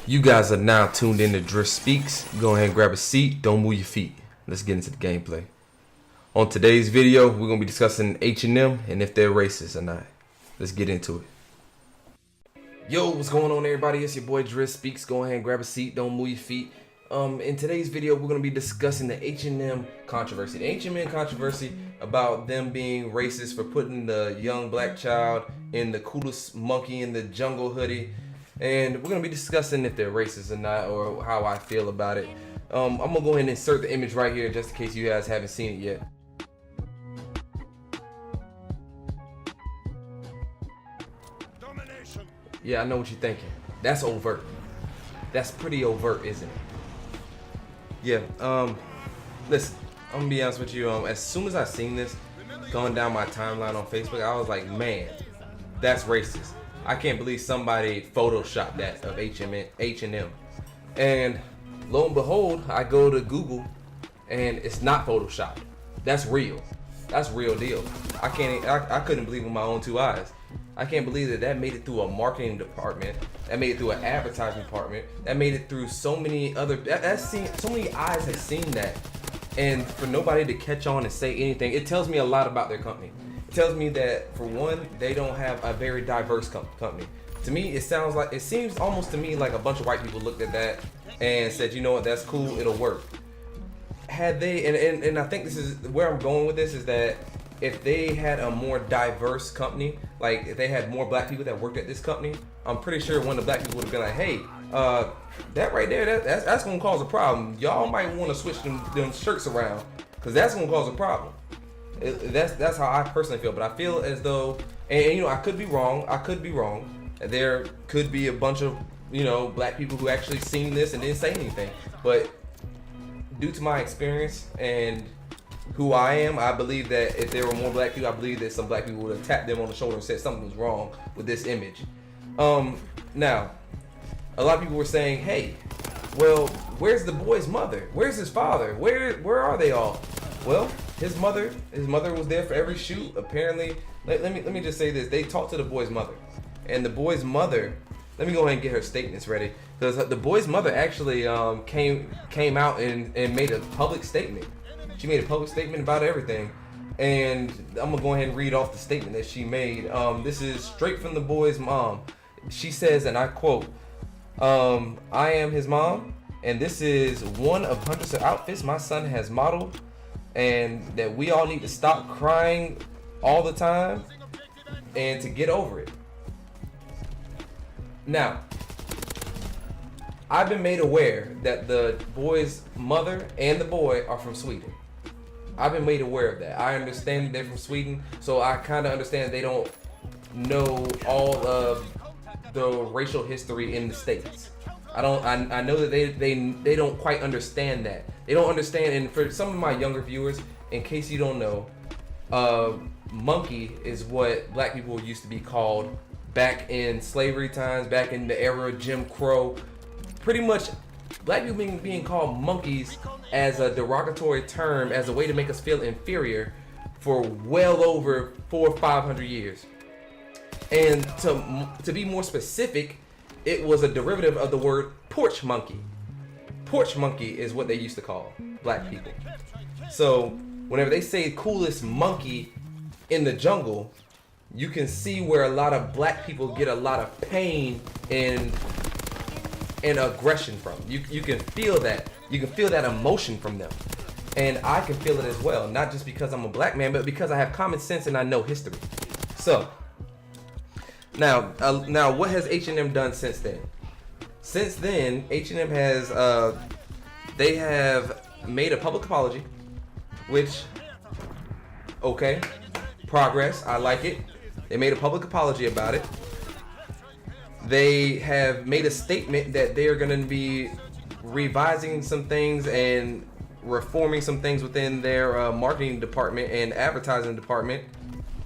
You guys are now tuned in to DriftSpeaks. Go ahead and grab a seat. Don't move your feet. Let's get into the gameplay. On today's video, we're going to be discussing H&M and if they're racist or not. Let's get into it. Yo, what's going on, everybody? It's your boy DriftSpeaks. Go ahead and grab a seat. Don't move your feet. In today's video, we're going to be discussing the H&M controversy. The H&M controversy about them being racist for putting the young black child in the coolest monkey in the jungle hoodie. And we're going to be discussing if they're racist or not, or how I feel about it. I'm going to go ahead and insert the image right here just in case you guys haven't seen it yet. Domination. Yeah, I know what you're thinking. That's overt. That's pretty overt, isn't it? Yeah, listen, I'm going to be honest with you. As soon as I seen this going down my timeline on Facebook, I was like, man, that's racist. I can't believe somebody photoshopped that of H&M. And lo and behold, I go to Google and it's not photoshopped. That's real. That's real deal. I couldn't believe with my own two eyes. I can't believe that made it through a marketing department. That made it through an advertising department. That made it through so many other, so many eyes have seen that. And for nobody to catch on and say anything, it tells me a lot about their company. It tells me that, for one, they don't have a very diverse company. To me, it seems almost to me like a bunch of white people looked at that and said, you know what, that's cool, it'll work. Had they, and I think this is where I'm going with this, is that if they had a more diverse company, like if they had more black people that worked at this company, I'm pretty sure one of the black people would have been like, hey, that right there, that's gonna cause a problem. Y'all might want to switch them shirts around, because that's gonna cause a problem. That's how I personally feel, but I feel as though, and you know, I could be wrong. There could be a bunch of, you know, black people who actually seen this and didn't say anything. But due to my experience and who I am, I believe that if there were more black people, I believe that some black people would have tapped them on the shoulder and said something was wrong with this image. Now, a lot of people were saying, hey, well, where's the boy's mother? Where's his father? Where are they all? Well, his mother was there for every shoot. Apparently, let me just say this: they talked to the boy's mother, and the boy's mother. Let me go ahead and get her statements ready, because the boy's mother actually came out and made a public statement. She made a public statement about everything, and I'm gonna go ahead and read off the statement that she made. This is straight from the boy's mom. She says, and I quote, "I am his mom, and this is one of hundreds of outfits my son has modeled. And that we all need to stop crying all the time and to get over it." Now, I've been made aware that the boy's mother and the boy are from Sweden. I've been made aware of that. I understand they're from Sweden, so I kind of understand they don't know all of the racial history in the States. I know that they don't quite understand that. They don't understand, and for some of my younger viewers, in case you don't know, monkey is what black people used to be called back in slavery times, back in the era of Jim Crow. Pretty much, black people being called monkeys as a derogatory term, as a way to make us feel inferior for well over 400 or 500 years. And to be more specific, it was a derivative of the word porch monkey. Porch monkey is what they used to call black people. So whenever they say coolest monkey in the jungle, you can see where a lot of black people get a lot of pain and aggression from. You can feel that. You can feel that emotion from them. And I can feel it as well, not just because I'm a black man, but because I have common sense and I know history. So now what has H&M done since then? Since then, H&M has they have made a public apology, which, okay, progress, I like it. They made a public apology about it. They have made a statement that they are going to be revising some things and reforming some things within their marketing department and advertising department.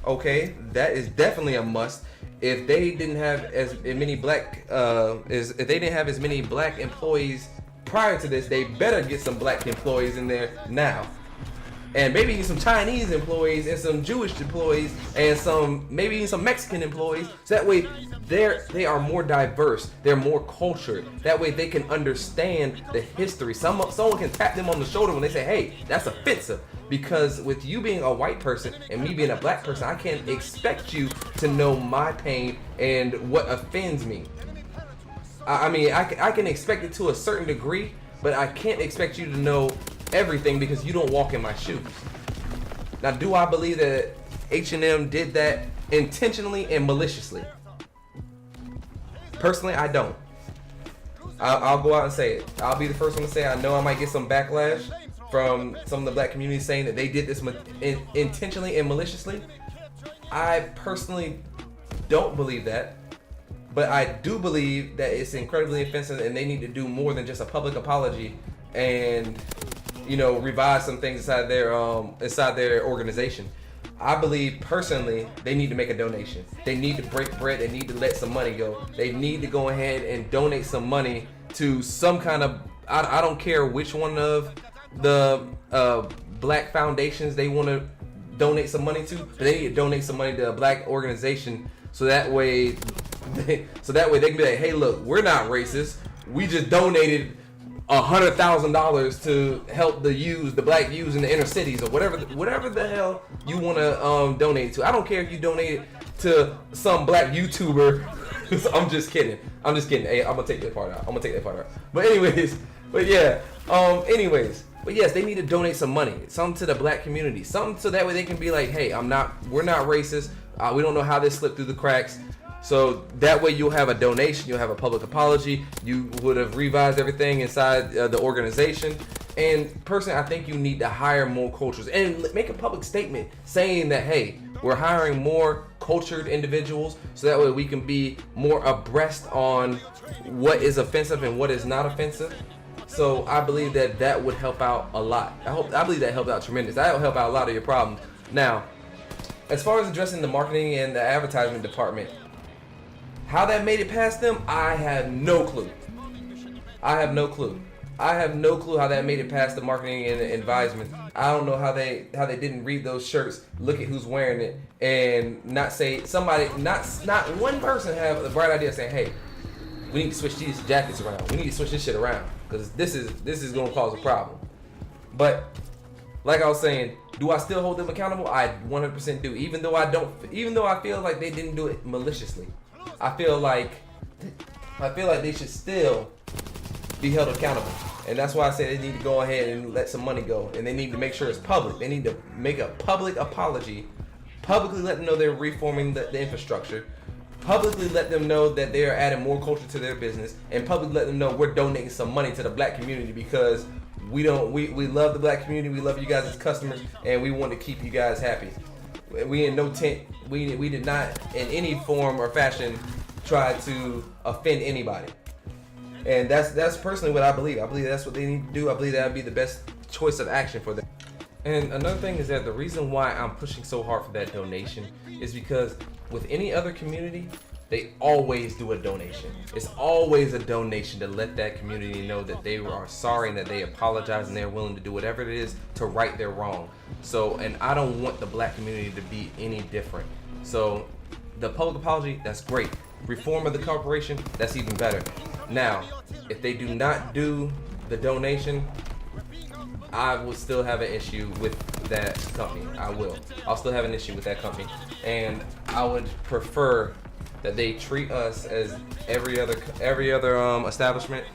Okay, that is definitely a must. If they didn't have as many black employees prior to this, they better get some black employees in there now. and maybe even some Chinese employees and some Jewish employees and maybe even some Mexican employees. So that way they are more diverse, they're more cultured. That way they can understand the history. Someone can tap them on the shoulder when they say, hey, that's offensive. Because with you being a white person and me being a black person, I can't expect you to know my pain and what offends me. I mean, I can expect it to a certain degree, but I can't expect you to know everything because you don't walk in my shoes. Now, do I believe that H&M did that intentionally and maliciously? Personally, I don't. I'll go out and say it. I'll be the first one to say I know I might get some backlash from some of the black community saying that they did this intentionally and maliciously. I personally don't believe that, but I do believe that it's incredibly offensive and they need to do more than just a public apology and, you know, revise some things inside their organization. I believe personally they need to make a donation. They need to break bread. They need to let some money go. They need to go ahead and donate some money to some kind of, I don't care which one of the black foundations they want to donate some money to, but they need to donate some money to a black organization so that way they can be like, hey, look, we're not racist. We just donated $100,000 to help the black youths in the inner cities or whatever the hell you want to donate to. I don't care if you donate it to some black YouTuber. I'm just kidding. Hey, I'm gonna take that part out. But yes, they need to donate some money, something to the black community, something so that way they can be like, hey, we're not racist. We don't know how this slipped through the cracks. So that way you'll have a donation, you'll have a public apology, you would have revised everything inside the organization. And personally, I think you need to hire more cultures and make a public statement saying that, hey, we're hiring more cultured individuals so that way we can be more abreast on what is offensive and what is not offensive. So I believe that would help out a lot. I believe that helped out tremendous. That'll help out a lot of your problems. Now, as far as addressing the marketing and the advertisement department, how that made it past them, I have no clue. I have no clue how that made it past the marketing and the advisement. I don't know how they didn't read those shirts, look at who's wearing it, and not say not one person have the bright idea saying, hey, we need to switch these jackets around. We need to switch this shit around because this is gonna cause a problem. But like I was saying, do I still hold them accountable? I 100% do. Even though I feel like they didn't do it maliciously. I feel like they should still be held accountable. And that's why I say they need to go ahead and let some money go. And they need to make sure it's public. They need to make a public apology, publicly let them know they're reforming the infrastructure, publicly let them know that they are adding more culture to their business, and publicly let them know we're donating some money to the black community because we love the black community, we love you guys as customers, and we want to keep you guys happy. We in no tent, we did not in any form or fashion try to offend anybody. And that's personally what I believe. I believe that's what they need to do. I believe that would be the best choice of action for them. And another thing is that the reason why I'm pushing so hard for that donation is because with any other community, they always do a donation. It's always a donation to let that community know that they are sorry and that they apologize and they're willing to do whatever it is to right their wrong. So, and I don't want the black community to be any different. So the public apology, that's great. Reform of the corporation, that's even better. Now, if they do not do the donation, I will still have an issue with that company. I'll still have an issue with that company. And I would prefer that they treat us as every other establishment,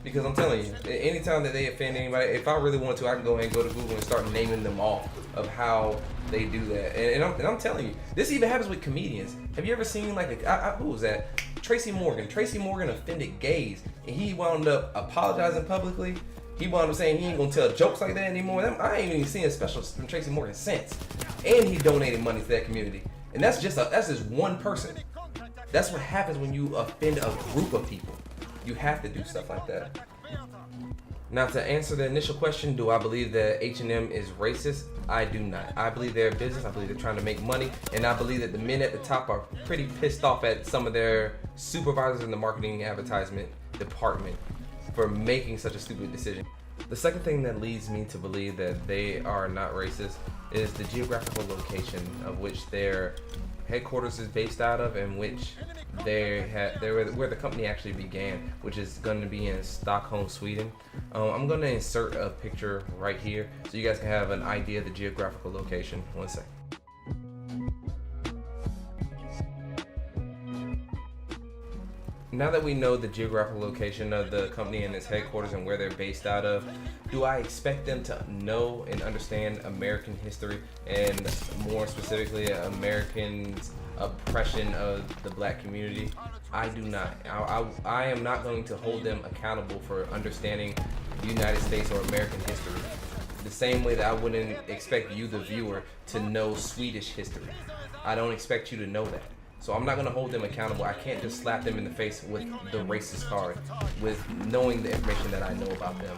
because I'm telling you, anytime that they offend anybody, if I really want to, I can go ahead and go to Google and start naming them off of how they do that. And I'm telling you, this even happens with comedians. Have you ever seen who was that? Tracy Morgan. Tracy Morgan offended gays, and he wound up apologizing publicly. He wound up saying he ain't gonna tell jokes like that anymore. I ain't even seen a special from Tracy Morgan since. And he donated money to that community. And that's just one person. That's what happens when you offend a group of people. You have to do stuff like that. Now, to answer the initial question, do I believe that H&M is racist? I do not. I believe they're a business. I believe they're trying to make money. And I believe that the men at the top are pretty pissed off at some of their supervisors in the marketing and advertisement department for making such a stupid decision. The second thing that leads me to believe that they are not racist is the geographical location of which their headquarters is based out of, and which where the company actually began, which is going to be in Stockholm, Sweden. I'm going to insert a picture right here so you guys can have an idea of the geographical location. One second. Now that we know the geographical location of the company and its headquarters and where they're based out of, do I expect them to know and understand American history, and more specifically Americans' oppression of the black community? I do not. I am not going to hold them accountable for understanding United States or American history. The same way that I wouldn't expect you, the viewer, to know Swedish history. I don't expect you to know that. So I'm not going to hold them accountable. I can't just slap them in the face with the racist card, with knowing the information that I know about them.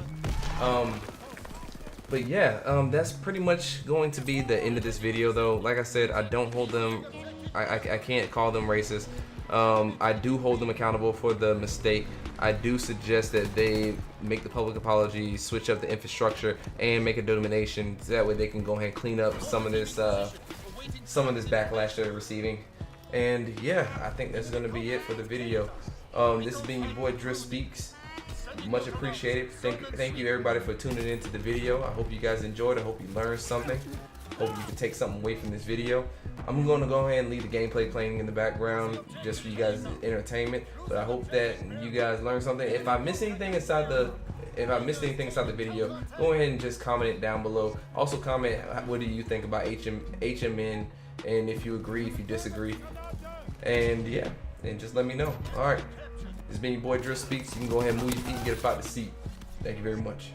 But yeah, that's pretty much going to be the end of this video though. Like I said, I don't hold them, I can't call them racist. I do hold them accountable for the mistake. I do suggest that they make the public apology, switch up the infrastructure, and make a donation. So that way they can go ahead and clean up some of this backlash they're receiving. And yeah, I think that's going to be it for the video. This has been your boy DriftSpeaks. Much appreciated. Thank you everybody for tuning into the video. I hope you guys enjoyed. I hope you learned something. Hope you can take something away from this video. I'm going to go ahead and leave the gameplay playing in the background just for you guys' entertainment. But I hope that you guys learned something. If I missed anything inside the video, go ahead and just comment it down below. Also comment, what do you think about HMN, and if you agree, if you disagree. And yeah, and just let me know. Alright, this has been your boy DriftSpeaks. You can go ahead and move your feet and get up out the seat. Thank you very much.